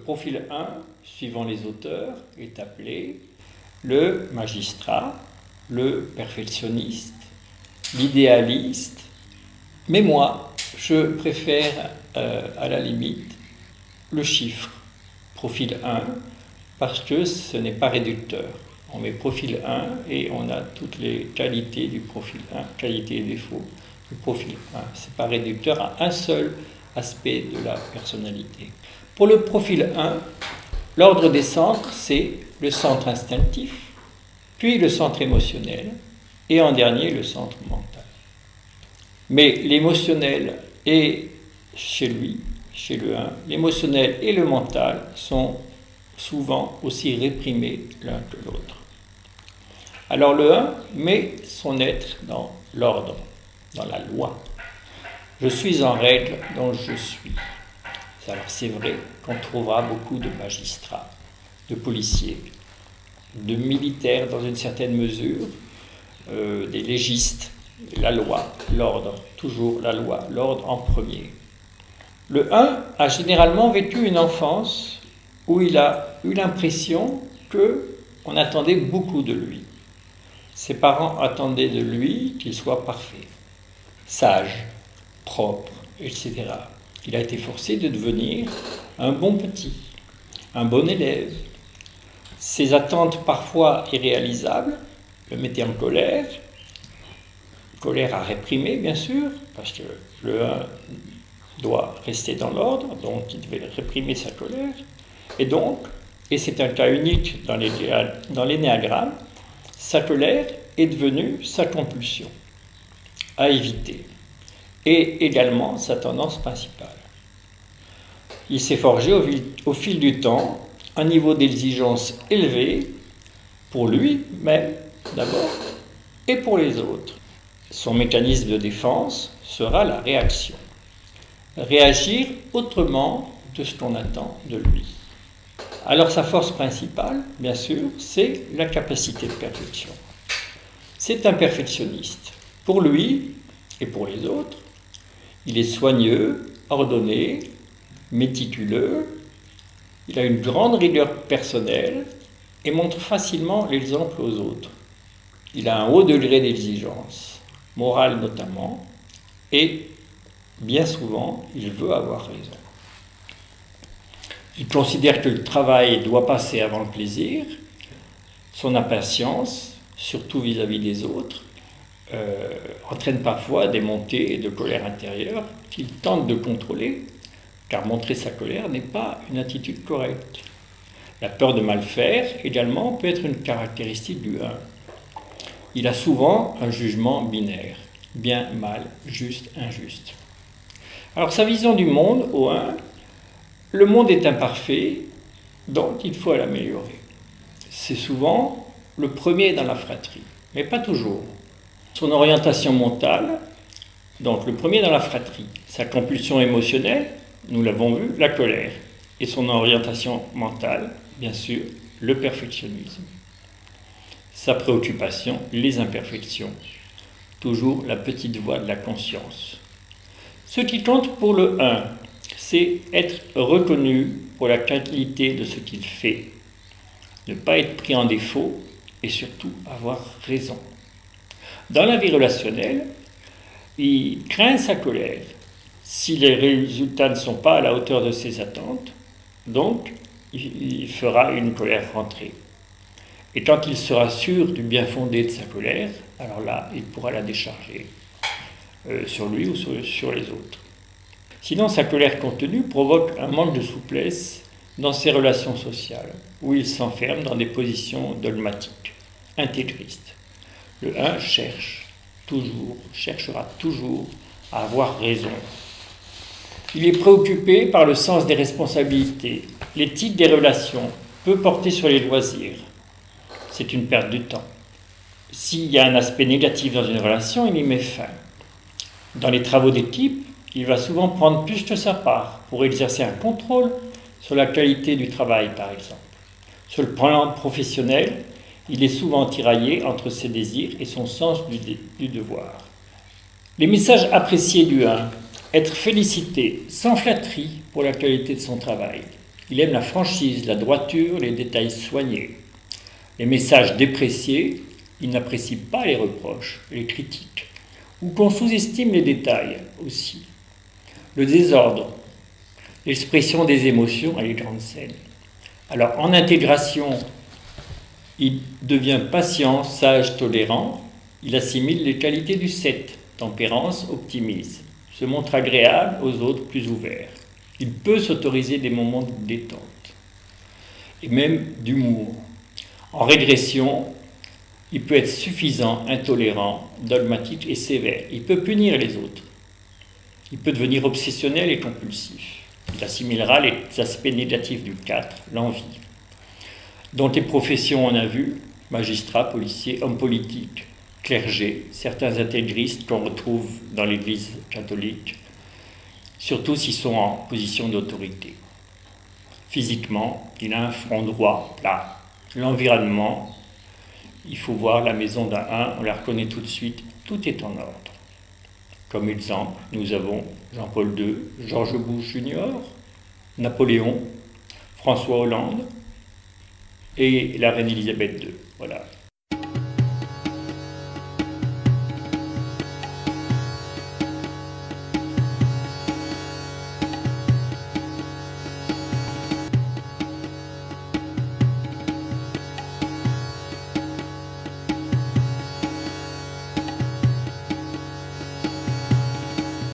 profil 1, suivant les auteurs, est appelé le magistrat, le perfectionniste, l'idéaliste. Mais moi, je préfère à la limite le chiffre, profil 1, parce que ce n'est pas réducteur. On met profil 1 et on a toutes les qualités du profil 1, qualités et défauts du profil 1. Ce n'est pas réducteur à un seul aspect de la personnalité. Pour le profil 1, l'ordre des centres, c'est le centre instinctif, puis le centre émotionnel, et en dernier, le centre mental. Mais l'émotionnel est chez lui, chez le 1, l'émotionnel et le mental sont souvent aussi réprimés l'un que l'autre. Alors le 1 met son être dans l'ordre, dans la loi. Je suis en règle dont je suis. Alors c'est vrai qu'on trouvera beaucoup de magistrats, de policiers, de militaires dans une certaine mesure, des légistes, la loi, l'ordre, toujours la loi, l'ordre en premier. Le 1 a généralement vécu une enfance où il a eu l'impression qu'on attendait beaucoup de lui. Ses parents attendaient de lui qu'il soit parfait, sage, propre, etc. Il a été forcé de devenir un bon petit, un bon élève. Ses attentes parfois irréalisables le mettaient en colère. Colère à réprimer, bien sûr, parce que le 1 doit rester dans l'ordre, donc il devait réprimer sa colère. Et donc, et c'est un cas unique dans l'énéagramme, sa colère est devenue sa compulsion à éviter, et également sa tendance principale. Il s'est forgé au fil du temps un niveau d'exigence élevé pour lui-même d'abord et pour les autres. Son mécanisme de défense sera la réaction. Réagir autrement de ce qu'on attend de lui. Alors sa force principale, bien sûr, c'est la capacité de perfection. C'est un perfectionniste. Pour lui et pour les autres, il est soigneux, ordonné, méticuleux, il a une grande rigueur personnelle et montre facilement l'exemple aux autres. Il a un haut degré d'exigence, morale notamment, et bien souvent, il veut avoir raison. Il considère que le travail doit passer avant le plaisir. Son impatience, surtout vis-à-vis des autres, entraîne parfois des montées de colère intérieure qu'il tente de contrôler, car montrer sa colère n'est pas une attitude correcte. La peur de mal faire, également, peut être une caractéristique du 1. Il a souvent un jugement binaire, bien, mal, juste, injuste. Alors sa vision du monde, au 1, le monde est imparfait, donc il faut l'améliorer. C'est souvent le premier dans la fratrie, mais pas toujours. Son orientation mentale, donc le premier dans la fratrie, sa compulsion émotionnelle, nous l'avons vu, la colère, et son orientation mentale, bien sûr, le perfectionnisme. Sa préoccupation, les imperfections, toujours la petite voix de la conscience. Ce qui compte pour le 1, c'est être reconnu pour la qualité de ce qu'il fait, ne pas être pris en défaut et surtout avoir raison. Dans la vie relationnelle, il craint sa colère si les résultats ne sont pas à la hauteur de ses attentes, donc il fera une colère rentrée. Et quand il sera sûr du bien fondé de sa colère, alors là, il pourra la décharger sur lui ou sur les autres. Sinon, sa colère contenue provoque un manque de souplesse dans ses relations sociales, où il s'enferme dans des positions dogmatiques, intégristes. Le 1 cherchera toujours à avoir raison. Il est préoccupé par le sens des responsabilités. L'éthique des relations peut porter sur les loisirs. C'est une perte de temps. S'il y a un aspect négatif dans une relation, il y met fin. Dans les travaux d'équipe, il va souvent prendre plus que sa part pour exercer un contrôle sur la qualité du travail, par exemple. Sur le plan professionnel, il est souvent tiraillé entre ses désirs et son sens du devoir. Les messages appréciés du 1, être félicité sans flatterie pour la qualité de son travail, Il aime la franchise, la droiture, les détails soignés. Les messages dépréciés, il n'apprécie pas les reproches, les critiques, ou qu'on sous-estime les détails aussi. Le désordre, l'expression des émotions à les grandes scènes. Alors en intégration, il devient patient, sage, tolérant. Il assimile les qualités du 7, tempérance, optimisme, se montre agréable aux autres, plus ouvert. Il peut s'autoriser des moments de détente et même d'humour. En régression, il peut être suffisant, intolérant, dogmatique et sévère. Il peut punir les autres. Il peut devenir obsessionnel et compulsif. Il assimilera les aspects négatifs du 4, l'envie. Dans les professions, on a vu magistrats, policiers, hommes politiques, clergés, certains intégristes qu'on retrouve dans l'Église catholique, surtout s'ils sont en position d'autorité. Physiquement, il a un front droit, plat. L'environnement, il faut voir la maison d'un 1, on la reconnaît tout de suite, tout est en ordre. Comme exemple, nous avons Jean-Paul II, George Bush Jr., Napoléon, François Hollande et la reine Elisabeth II. Voilà.